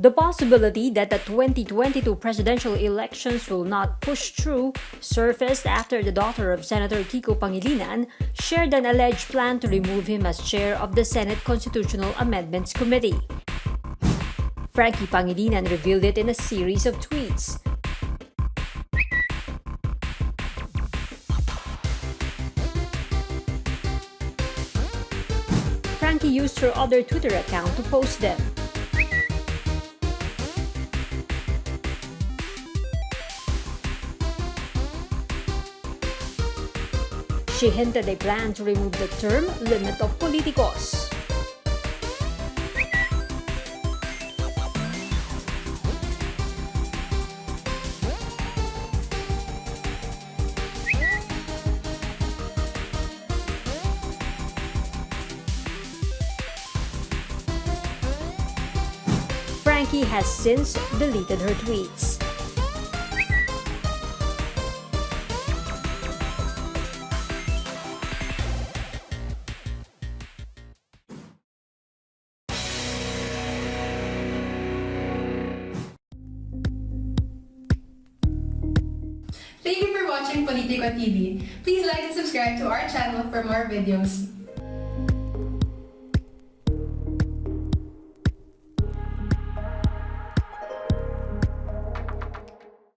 The possibility that the 2022 presidential elections will not push through surfaced after the daughter of Senator Kiko Pangilinan shared an alleged plan to remove him as chair of the Senate Constitutional Amendments Committee. Frankie Pangilinan revealed it in a series of tweets. Frankie used her other Twitter account to post them. She hinted a plan to remove the term limit of politikos. Frankie has since deleted her tweets. Thank you for watching Politiko TV. Please like and subscribe to our channel for more videos.